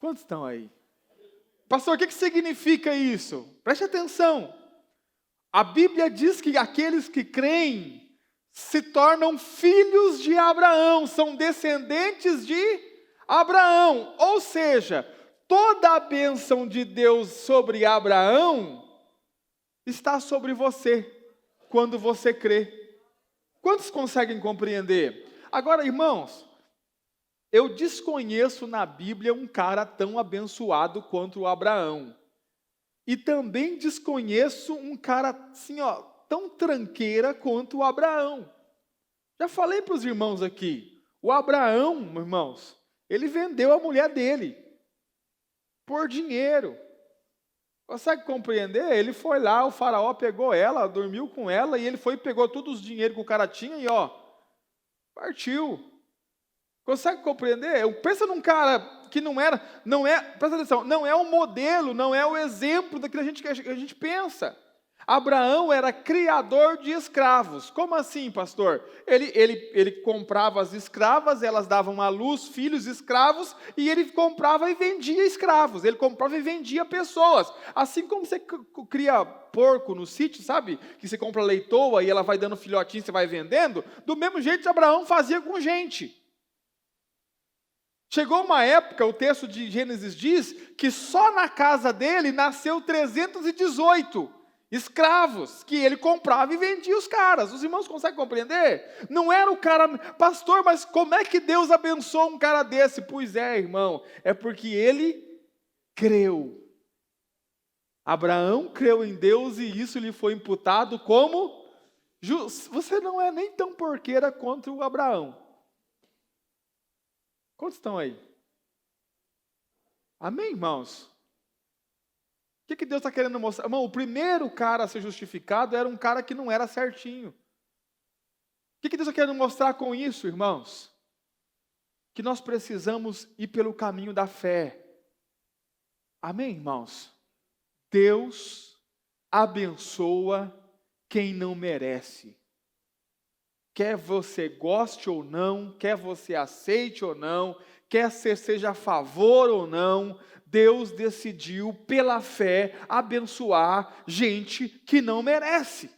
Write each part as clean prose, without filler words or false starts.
Quantos estão aí? Pastor, o que significa isso? Preste atenção. A Bíblia diz que aqueles que creem se tornam filhos de Abraão, são descendentes de Abraão. Ou seja, toda a bênção de Deus sobre Abraão está sobre você, quando você crê. Quantos conseguem compreender? Agora, irmãos, eu desconheço na Bíblia um cara tão abençoado quanto o Abraão. E também desconheço um cara assim, tão tranqueira quanto o Abraão. Já falei para os irmãos aqui, o Abraão, irmãos, ele vendeu a mulher dele por dinheiro. Consegue compreender? Ele foi lá, o faraó pegou ela, dormiu com ela, e ele foi e pegou todos os dinheiros que o cara tinha e partiu. Consegue compreender? Pensa num cara que presta atenção, não é o modelo, não é o exemplo daquilo que a gente pensa. Abraão era criador de escravos. Como assim, pastor? Ele comprava as escravas, elas davam à luz filhos escravos, e ele comprava e vendia escravos. Ele comprava e vendia pessoas. Assim como você cria porco no sítio, sabe? Que você compra leitoa e ela vai dando filhotinho, você vai vendendo. Do mesmo jeito Abraão fazia com gente. Chegou uma época, o texto de Gênesis diz, que só na casa dele nasceu 318 escravos, que ele comprava e vendia os caras. Os irmãos conseguem compreender? Não era o cara, pastor, mas como é que Deus abençoou um cara desse? Pois é, irmão, é porque ele creu. Abraão creu em Deus e isso lhe foi imputado como justo. Você não é nem tão porqueira quanto o Abraão. Quantos estão aí? Amém, irmãos? O que Deus está querendo mostrar? Irmão, o primeiro cara a ser justificado era um cara que não era certinho. O que Deus está querendo mostrar com isso, irmãos? Que nós precisamos ir pelo caminho da fé. Amém, irmãos? Deus abençoa quem não merece. Quer você goste ou não, quer você aceite ou não, quer você seja a favor ou não, Deus decidiu, pela fé, abençoar gente que não merece.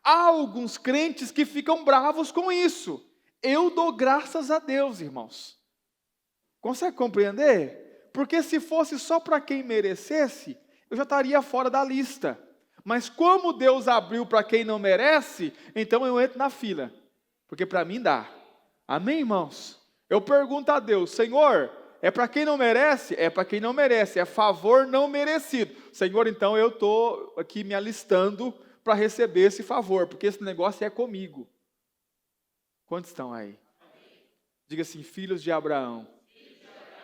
Há alguns crentes que ficam bravos com isso. Eu dou graças a Deus, irmãos. Consegue compreender? Porque se fosse só para quem merecesse, eu já estaria fora da lista. Mas como Deus abriu para quem não merece, então eu entro na fila. Porque para mim dá. Amém, irmãos? Eu pergunto a Deus, Senhor, é para quem não merece? É para quem não merece, é favor não merecido. Senhor, então eu estou aqui me alistando para receber esse favor, porque esse negócio é comigo. Quantos estão aí? Diga assim, filhos de Abraão.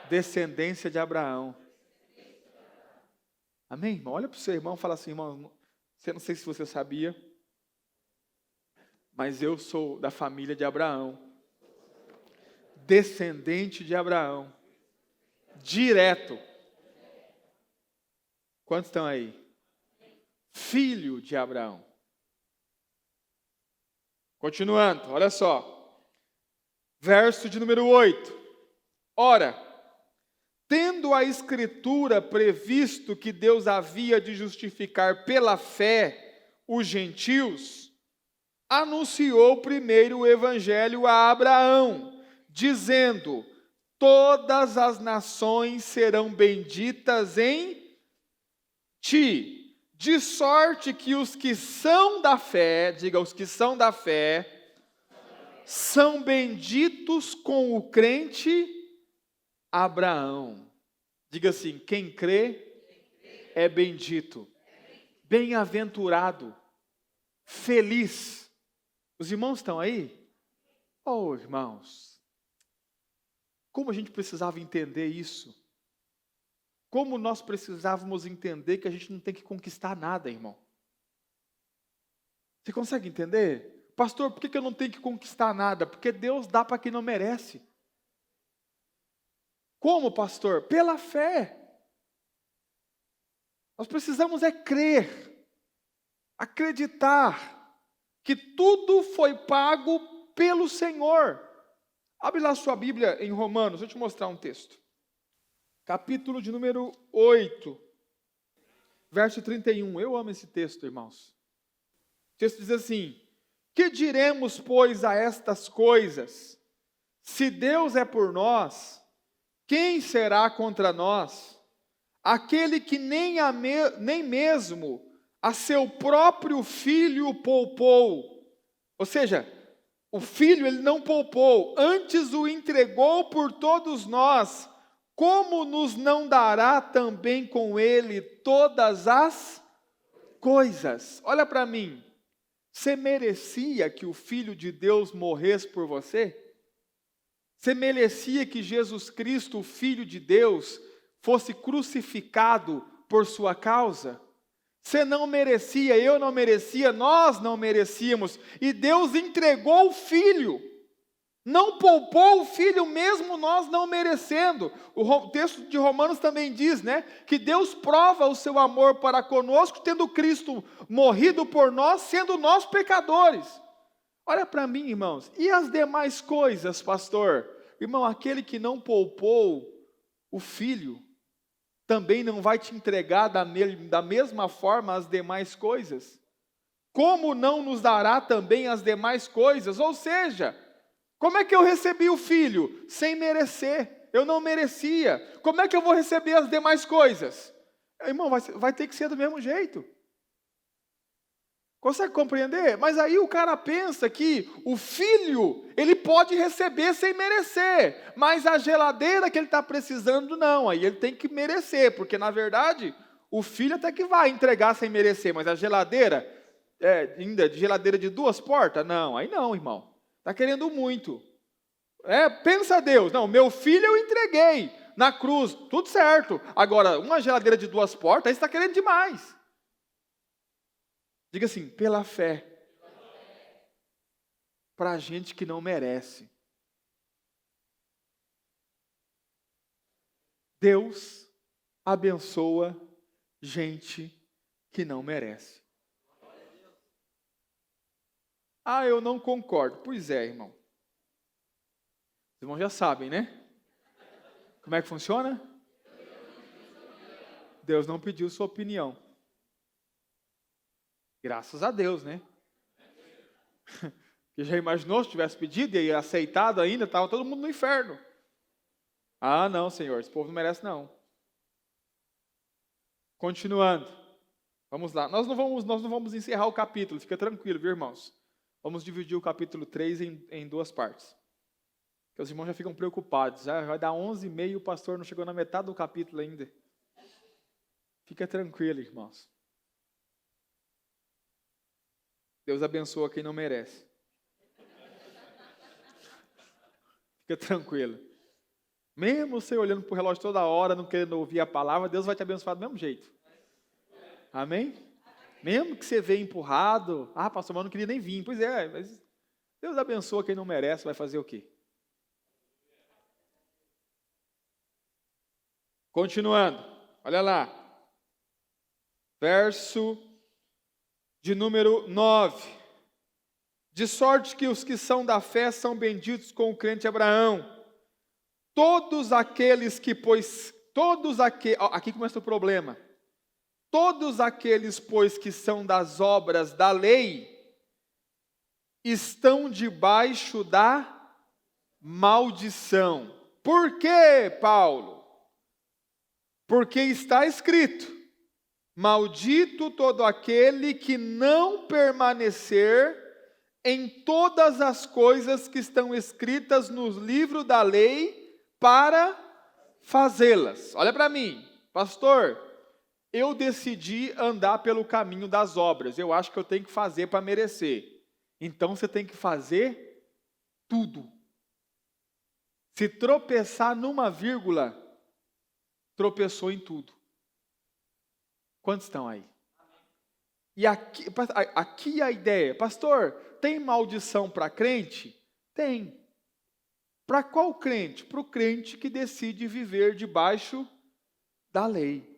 Descendência de Abraão. Amém, irmão? Olha para o seu irmão e fala assim, irmão, não sei se você sabia, mas eu sou da família de Abraão. Descendente de Abraão. Direto. Quantos estão aí? Filho de Abraão. Continuando, olha só. Verso de número 8. Ora, tendo a Escritura previsto que Deus havia de justificar pela fé os gentios, anunciou primeiro o Evangelho a Abraão, dizendo, todas as nações serão benditas em ti, de sorte que os que são da fé, diga, os que são da fé, são benditos com o crente Abraão. Diga assim, quem crê é bendito, bem-aventurado, feliz. Os irmãos estão aí? Oh, irmãos, como a gente precisava entender isso. Como nós precisávamos entender que a gente não tem que conquistar nada, irmão. Você consegue entender? Pastor, por que eu não tenho que conquistar nada? Porque Deus dá para quem não merece. Como, pastor? Pela fé. Nós precisamos crer, acreditar que tudo foi pago pelo Senhor. Abre lá sua Bíblia em Romanos, deixa eu te mostrar um texto. capítulo de número 8, verso 31. Eu amo esse texto, irmãos. O texto diz assim: que diremos, pois, a estas coisas? Se Deus é por nós, quem será contra nós? Aquele que nem mesmo a seu próprio filho poupou. Ou seja, o filho ele não poupou, antes o entregou por todos nós. Como nos não dará também com ele todas as coisas? Olha para mim. Você merecia que o Filho de Deus morresse por você? Você merecia que Jesus Cristo, o Filho de Deus, fosse crucificado por sua causa? Você não merecia, eu não merecia, nós não merecíamos. E Deus entregou o Filho. Não poupou o Filho mesmo nós não merecendo. O texto de Romanos também diz, né, que Deus prova o seu amor para conosco, tendo Cristo morrido por nós, sendo nós pecadores. Olha para mim, irmãos. E as demais coisas, pastor? Irmão, aquele que não poupou o Filho, também não vai te entregar da mesma forma as demais coisas? Como não nos dará também as demais coisas? Ou seja, como é que eu recebi o Filho? Sem merecer. Eu não merecia. Como é que eu vou receber as demais coisas? Irmão, vai ter que ser do mesmo jeito. Consegue compreender? Mas aí o cara pensa que o Filho, ele pode receber sem merecer. Mas a geladeira que ele está precisando, não. Aí ele tem que merecer. Porque, na verdade, o Filho até que vai entregar sem merecer. Mas a geladeira, ainda de geladeira de 2 portas? Não, aí não, irmão. Está querendo muito. Pensa Deus, não, meu filho eu entreguei na cruz, tudo certo. Agora, uma geladeira de 2 portas, aí você está querendo demais. Diga assim, pela fé. Para gente que não merece. Deus abençoa gente que não merece. Ah, eu não concordo. Pois é, irmão. Os irmãos já sabem, né? Como é que funciona? Deus não pediu sua opinião. Graças a Deus, né? Porque já imaginou se tivesse pedido e aceitado ainda, estava todo mundo no inferno. Ah, não, Senhor, esse povo não merece, não. Continuando. Vamos lá. Nós não vamos encerrar o capítulo, fica tranquilo, viu, irmãos? Vamos dividir o capítulo 3 em 2 partes. Porque os irmãos já ficam preocupados. Vai dar 11h30 e o pastor não chegou na metade do capítulo ainda. Fica tranquilo, irmãos. Deus abençoa quem não merece. Fica tranquilo. Mesmo você olhando para o relógio toda hora, não querendo ouvir a palavra, Deus vai te abençoar do mesmo jeito. Amém? Mesmo que você venha empurrado, pastor, mas eu não queria nem vir. Pois é, mas Deus abençoa quem não merece, vai fazer o quê? Continuando, olha lá. Verso de número 9. De sorte que os que são da fé são benditos com o crente Abraão. Aqui começa o problema. Todos aqueles, pois, que são das obras da lei, estão debaixo da maldição. Por quê, Paulo? Porque está escrito: maldito todo aquele que não permanecer em todas as coisas que estão escritas no livro da lei para fazê-las. Olha para mim, pastor. Eu decidi andar pelo caminho das obras. Eu acho que eu tenho que fazer para merecer. Então você tem que fazer tudo. Se tropeçar numa vírgula, tropeçou em tudo. Quantos estão aí? E aqui a ideia, pastor, tem maldição para crente? Tem. Para qual crente? Para o crente que decide viver debaixo da lei.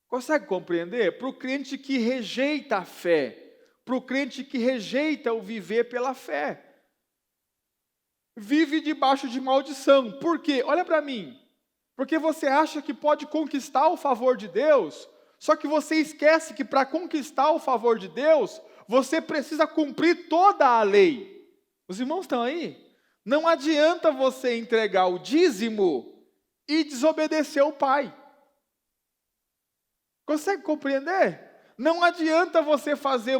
Consegue compreender? Para o crente que rejeita a fé, para o crente que rejeita o viver pela fé, vive debaixo de maldição. Por quê? Olha para mim. Porque você acha que pode conquistar o favor de Deus, só que você esquece que para conquistar o favor de Deus, você precisa cumprir toda a lei. Os irmãos estão aí? Não adianta você entregar o dízimo e desobedecer o pai. Consegue compreender? Não adianta você fazer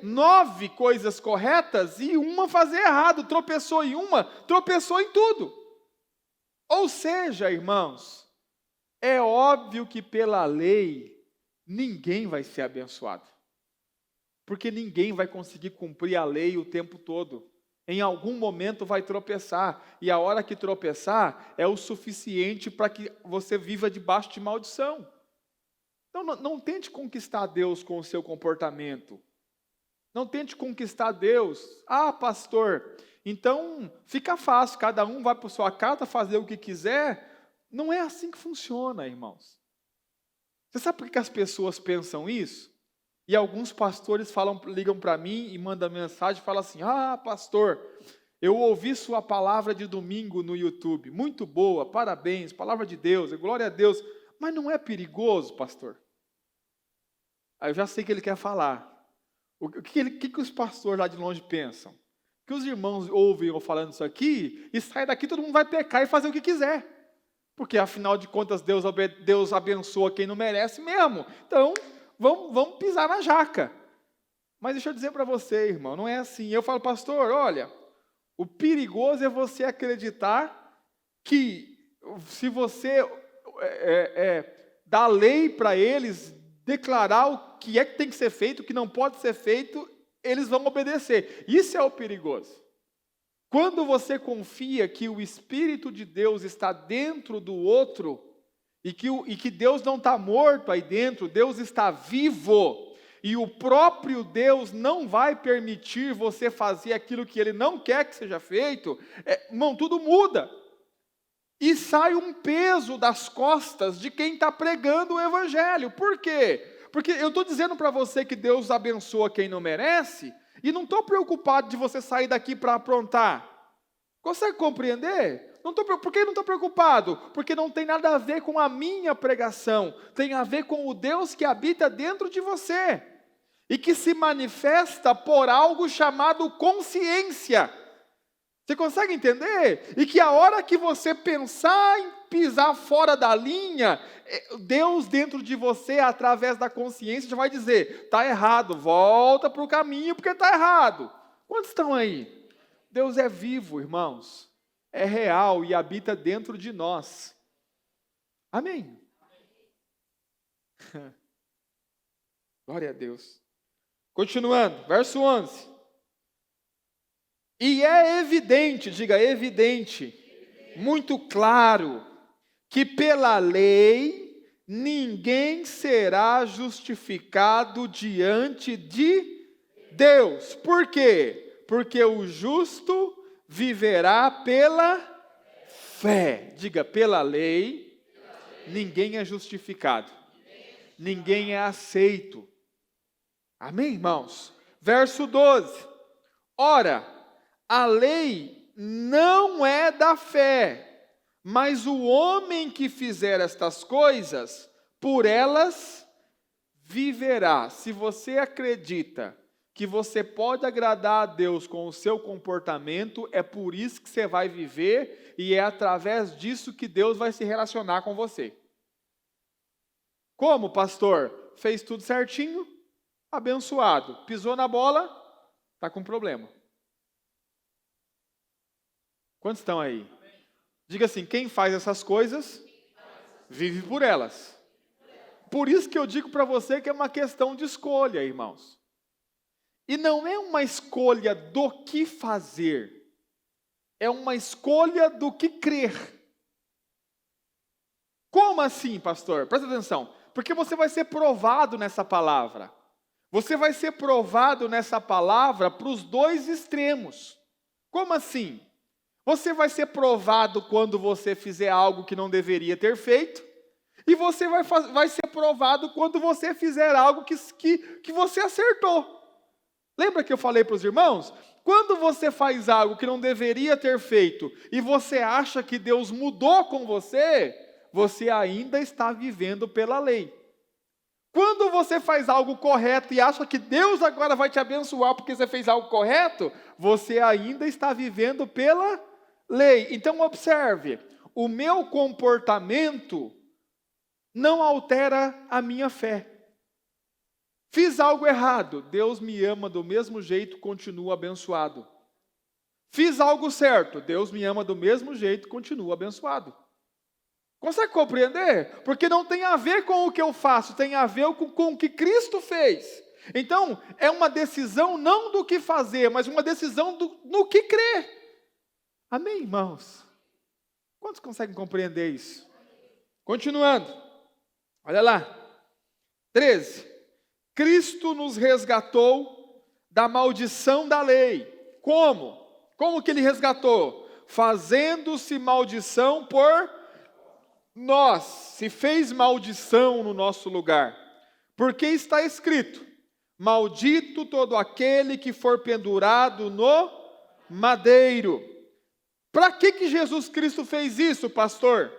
9 coisas corretas e uma fazer errado. Tropeçou em uma, tropeçou em tudo. Ou seja, irmãos, é óbvio que pela lei ninguém vai ser abençoado. Porque ninguém vai conseguir cumprir a lei o tempo todo. Em algum momento vai tropeçar. E a hora que tropeçar é o suficiente para que você viva debaixo de maldição. Então não tente conquistar Deus com o seu comportamento. Não tente conquistar Deus. Ah, pastor, então fica fácil, cada um vai para sua casa fazer o que quiser. Não é assim que funciona, irmãos. Você sabe por que as pessoas pensam isso? E alguns pastores ligam para mim e mandam mensagem e falam assim: ah, pastor, eu ouvi sua palavra de domingo no YouTube, muito boa, parabéns, palavra de Deus, glória a Deus. Mas não é perigoso, pastor? Aí eu já sei o que ele quer falar. O que os pastores lá de longe pensam? Que os irmãos ouvem eu falando isso aqui e sai daqui, todo mundo vai pecar e fazer o que quiser. Porque afinal de contas Deus abençoa quem não merece mesmo. Então, vamos pisar na jaca. Mas deixa eu dizer para você, irmão, não é assim. Eu falo, pastor, olha, o perigoso é você acreditar que se você dá lei para eles, declarar o que é que tem que ser feito, o que não pode ser feito, eles vão obedecer. Isso é o perigoso. Quando você confia que o Espírito de Deus está dentro do outro, e que Deus não está morto aí dentro, Deus está vivo, e o próprio Deus não vai permitir você fazer aquilo que Ele não quer que seja feito, irmão, tudo muda. E sai um peso das costas de quem está pregando o Evangelho. Por quê? Porque eu estou dizendo para você que Deus abençoa quem não merece, e não estou preocupado de você sair daqui para aprontar. Consegue compreender? Por que não estou preocupado? Porque não tem nada a ver com a minha pregação, tem a ver com o Deus que habita dentro de você, e que se manifesta por algo chamado consciência. Você consegue entender? E que a hora que você pensar em pisar fora da linha, Deus dentro de você, através da consciência, já vai dizer, está errado, volta para o caminho porque está errado. Quantos estão aí? Deus é vivo, irmãos, é real e habita dentro de nós. Amém? Glória a Deus. Continuando, verso 11. E é evidente, diga evidente, muito claro, que pela lei ninguém será justificado diante de Deus. Por quê? Porque o justo viverá pela fé. Diga, pela lei, ninguém é justificado, ninguém é aceito. Amém, irmãos? Verso 12. Ora, a lei não é da fé, mas o homem que fizer estas coisas, por elas viverá. Se você acredita que você pode agradar a Deus com o seu comportamento, é por isso que você vai viver e é através disso que Deus vai se relacionar com você. Como, pastor? Fez tudo certinho, abençoado. Pisou na bola, está com problema. Quantos estão aí? Diga assim, quem faz essas coisas, vive por elas. Por isso que eu digo para você que é uma questão de escolha, irmãos. E não é uma escolha do que fazer, é uma escolha do que crer. Como assim, pastor? Presta atenção, porque você vai ser provado nessa palavra. Você vai ser provado nessa palavra para os dois extremos. Como assim? Você vai ser provado quando você fizer algo que não deveria ter feito, e você vai ser provado quando você fizer algo que você acertou. Lembra que eu falei para os irmãos quando você faz algo que não deveria ter feito e você acha que Deus mudou com você, você ainda está vivendo pela lei. Quando você faz algo correto e acha que Deus agora vai te abençoar porque você fez algo correto, você ainda está vivendo pela lei. Então observe, o meu comportamento não altera a minha fé. Fiz algo errado, Deus me ama do mesmo jeito, continuo abençoado. Fiz algo certo, Deus me ama do mesmo jeito, continuo abençoado. Consegue compreender? Porque não tem a ver com o que eu faço, tem a ver com o que Cristo fez. Então, é uma decisão não do que fazer, mas uma decisão no que crer. Amém, irmãos? Quantos conseguem compreender isso? Continuando, olha lá, 13. Cristo nos resgatou da maldição da lei. Como? Como que ele resgatou? Fazendo-se maldição por nós. Se fez maldição no nosso lugar. Porque está escrito: maldito todo aquele que for pendurado no madeiro. Para que Jesus Cristo fez isso, pastor?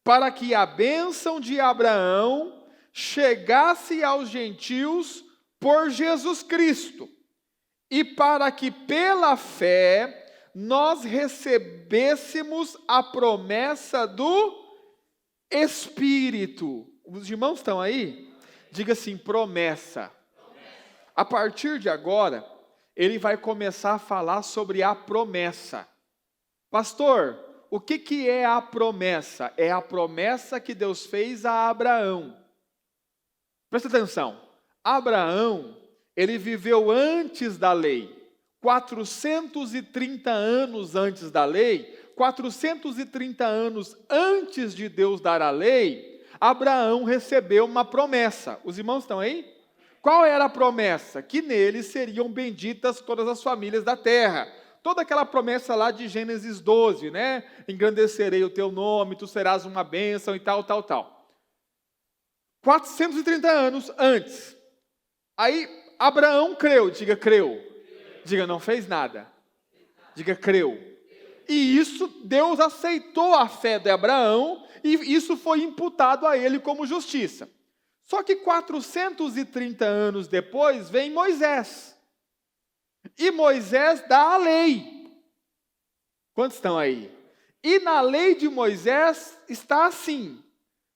Para que a bênção de Abraão chegasse aos gentios por Jesus Cristo, e para que pela fé nós recebêssemos a promessa do Espírito. Os irmãos estão aí? Diga assim, promessa. A partir de agora, ele vai começar a falar sobre a promessa. Pastor, o que é a promessa? É a promessa que Deus fez a Abraão. Presta atenção, Abraão, ele viveu antes da lei, 430 anos antes da lei, 430 anos antes de Deus dar a lei, Abraão recebeu uma promessa. Os irmãos estão aí? Qual era a promessa? Que nele seriam benditas todas as famílias da terra. Toda aquela promessa lá de Gênesis 12, né? Engrandecerei o teu nome, tu serás uma bênção e tal, tal, tal. 430 anos antes. Aí Abraão creu, diga creu. Diga não fez nada. Diga creu. E isso, Deus aceitou a fé de Abraão e isso foi imputado a ele como justiça. Só que 430 anos depois vem Moisés. E Moisés dá a lei. Quantos estão aí? E na lei de Moisés está assim: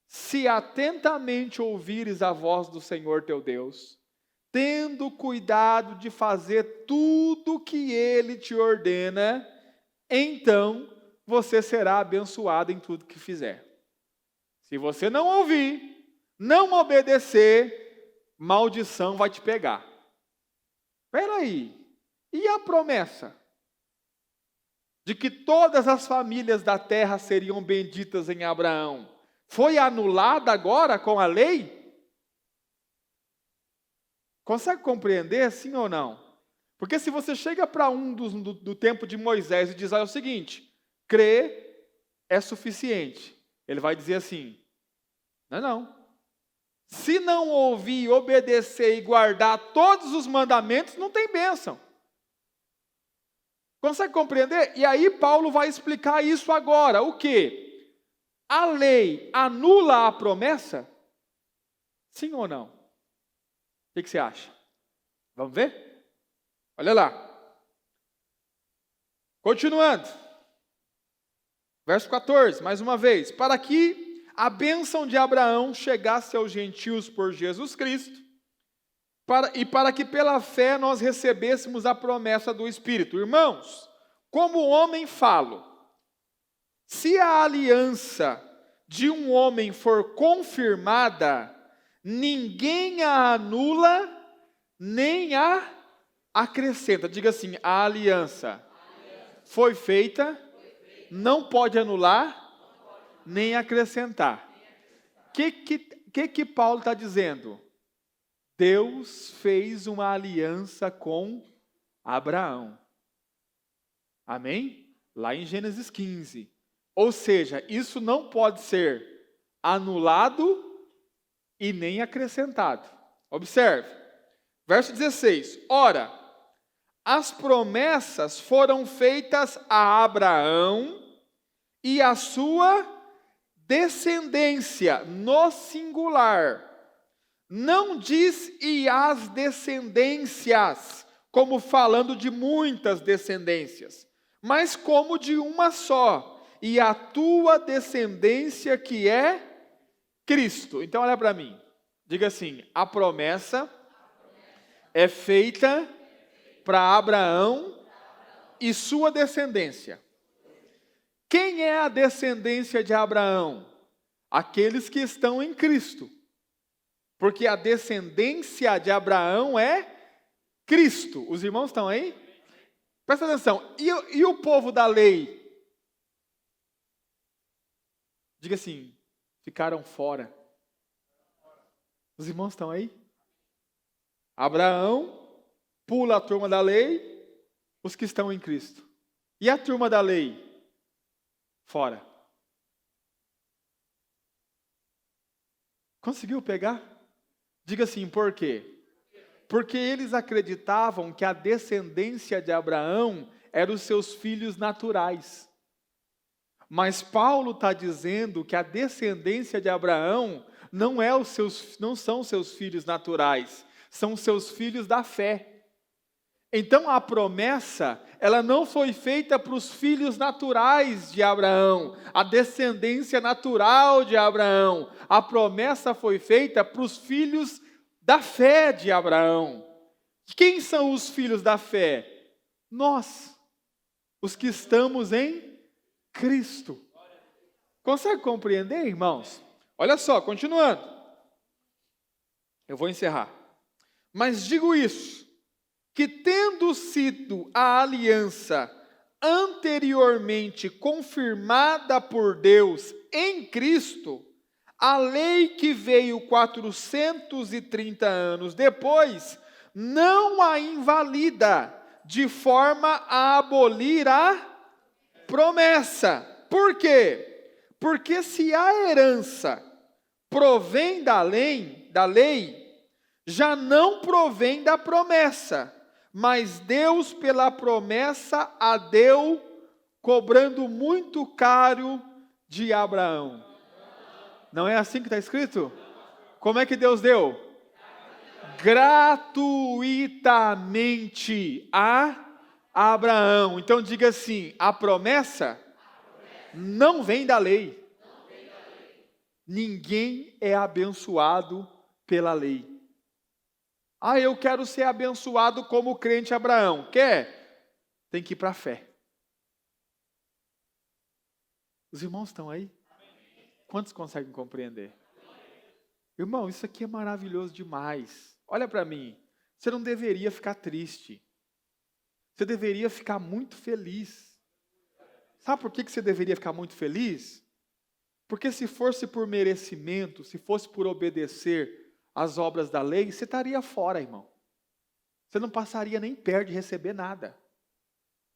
se atentamente ouvires a voz do Senhor teu Deus, tendo cuidado de fazer tudo o que Ele te ordena, então você será abençoado em tudo que fizer. Se você não ouvir, não obedecer, maldição vai te pegar. Espera aí, e a promessa de que todas as famílias da terra seriam benditas em Abraão? Foi anulada agora com a lei? Consegue compreender, sim ou não? Porque se você chega para um do tempo de Moisés e diz, olha, é o seguinte, crer é suficiente. Ele vai dizer assim, não. Se não ouvir, obedecer e guardar todos os mandamentos, não tem bênção. Consegue compreender? E aí Paulo vai explicar isso agora. O quê? A lei anula a promessa? Sim ou não? O que você acha? Vamos ver? Olha lá. Continuando. Verso 14, mais uma vez. Para que a bênção de Abraão chegasse aos gentios por Jesus Cristo, para que pela fé nós recebêssemos a promessa do Espírito. Irmãos, como homem falo, se a aliança de um homem for confirmada, ninguém a anula, nem a acrescenta. Diga assim, a aliança foi feita, não pode anular, nem acrescentar. O que Paulo está dizendo? Deus fez uma aliança com Abraão. Amém? Lá em Gênesis 15. Ou seja, isso não pode ser anulado e nem acrescentado. Observe. Verso 16. Ora, as promessas foram feitas a Abraão e a sua descendência, no singular. Não diz e as descendências, como falando de muitas descendências, mas como de uma só, e a tua descendência que é Cristo. Então olha para mim, diga assim: a promessa é feita para Abraão e sua descendência. Quem é a descendência de Abraão? Aqueles que estão em Cristo. Porque a descendência de Abraão é Cristo. Os irmãos estão aí? Presta atenção. E o povo da lei? Diga assim: ficaram fora. Os irmãos estão aí? Abraão pula a turma da lei, os que estão em Cristo. E a turma da lei? Fora. Conseguiu pegar? Diga assim: por quê? Porque eles acreditavam que a descendência de Abraão eram os seus filhos naturais. Mas Paulo está dizendo que a descendência de Abraão não são seus filhos naturais, são seus filhos da fé. Então a promessa, ela não foi feita para os filhos naturais de Abraão, a descendência natural de Abraão. A promessa foi feita para os filhos da fé de Abraão. Quem são os filhos da fé? Nós, os que estamos em Cristo. Consegue compreender, irmãos? Olha só, continuando. Eu vou encerrar. Mas digo isso, que tendo sido a aliança anteriormente confirmada por Deus em Cristo, a lei que veio 430 anos depois, não a invalida, de forma a abolir a promessa. Por quê? Porque se a herança provém da lei, já não provém da promessa, mas Deus pela promessa a deu, cobrando muito caro de Abraão. Não é assim que está escrito? Como é que Deus deu? Gratuitamente a Abraão. Então diga assim: a promessa não vem da lei. Ninguém é abençoado pela lei. Ah, eu quero ser abençoado como o crente Abraão. Quer? Tem que ir para a fé. Os irmãos estão aí? Quantos conseguem compreender? Irmão, isso aqui é maravilhoso demais. Olha para mim. Você não deveria ficar triste. Você deveria ficar muito feliz. Sabe por que você deveria ficar muito feliz? Porque se fosse por merecimento, se fosse por obedecer às obras da lei, você estaria fora, irmão. Você não passaria nem perto de receber nada.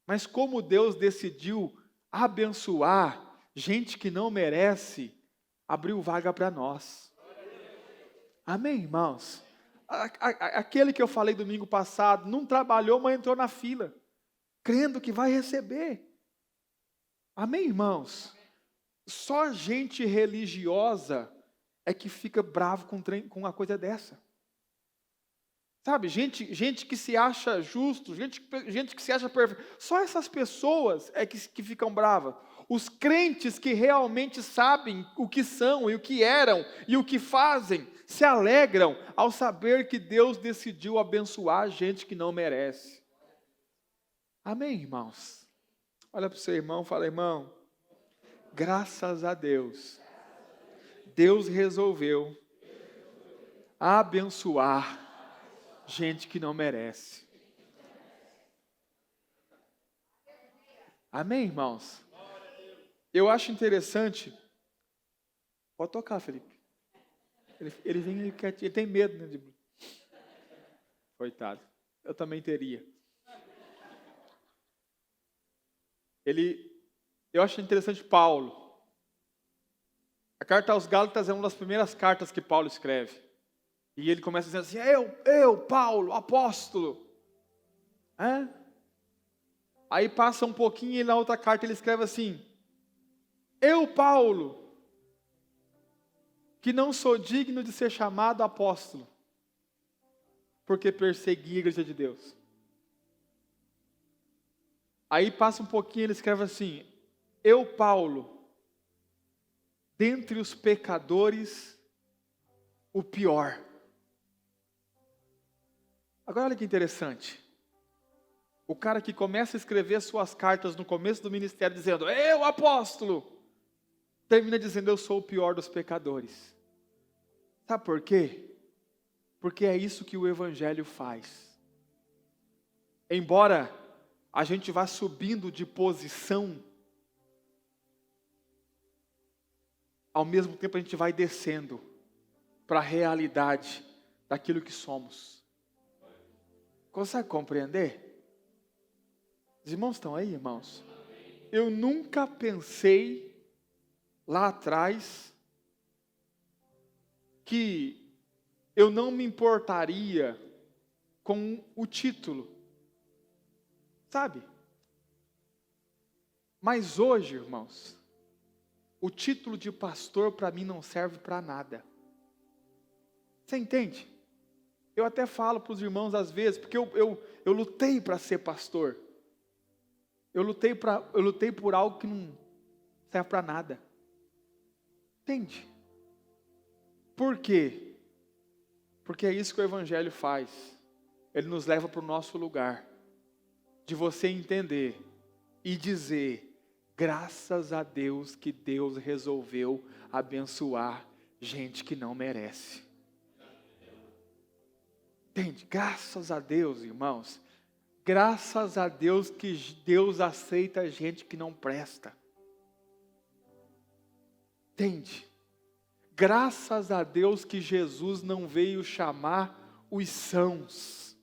Mas como Deus decidiu abençoar gente que não merece, abriu vaga para nós. Amém, irmãos? Aquele que eu falei domingo passado, não trabalhou, mas entrou na fila, crendo que vai receber. Amém, irmãos? Só gente religiosa é que fica bravo com uma coisa dessa. Sabe, gente que se acha justo, gente que se acha perfeito. Só essas pessoas é que ficam bravas. Os crentes que realmente sabem o que são e o que eram e o que fazem, se alegram ao saber que Deus decidiu abençoar gente que não merece. Amém, irmãos? Olha para o seu irmão e fala: irmão, graças a Deus, Deus resolveu abençoar gente que não merece. Amém, irmãos? Eu acho interessante. Pode tocar, Felipe. Ele vem, ele tem medo, né? Coitado. Eu também teria. Eu acho interessante Paulo. A carta aos Gálatas é uma das primeiras cartas que Paulo escreve. E ele começa dizendo assim: eu, Paulo, apóstolo. Aí passa um pouquinho e na outra carta ele escreve assim: eu, Paulo, que não sou digno de ser chamado apóstolo, porque persegui a igreja de Deus. Aí passa um pouquinho e ele escreve assim: eu, Paulo, dentre os pecadores, o pior. Agora olha que interessante. O cara que começa a escrever suas cartas no começo do ministério dizendo, eu, apóstolo, termina dizendo, eu sou o pior dos pecadores. Sabe por quê? Porque é isso que o Evangelho faz. Embora a gente vá subindo de posição, ao mesmo tempo a gente vai descendo para a realidade daquilo que somos. Consegue compreender? Os irmãos estão aí, irmãos? Eu nunca pensei lá atrás que eu não me importaria com o título, sabe? Mas hoje, irmãos, o título de pastor para mim não serve para nada. Você entende? Eu até falo para os irmãos às vezes, porque eu lutei para ser pastor. Eu lutei por algo que não serve para nada. Entende? Por quê? Porque é isso que o Evangelho faz. Ele nos leva para o nosso lugar. De você entender e dizer, graças a Deus que Deus resolveu abençoar gente que não merece. Entende? Graças a Deus, irmãos. Graças a Deus que Deus aceita gente que não presta. Entende? Graças a Deus que Jesus não veio chamar os sãos.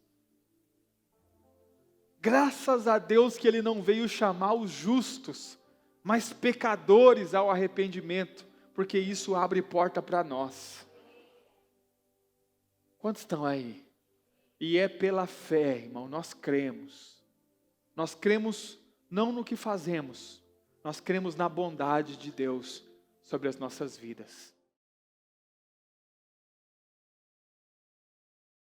Graças a Deus que Ele não veio chamar os justos, mas pecadores ao arrependimento, porque isso abre porta para nós. Quantos estão aí? E é pela fé, irmão, nós cremos. Nós cremos não no que fazemos, nós cremos na bondade de Deus sobre as nossas vidas.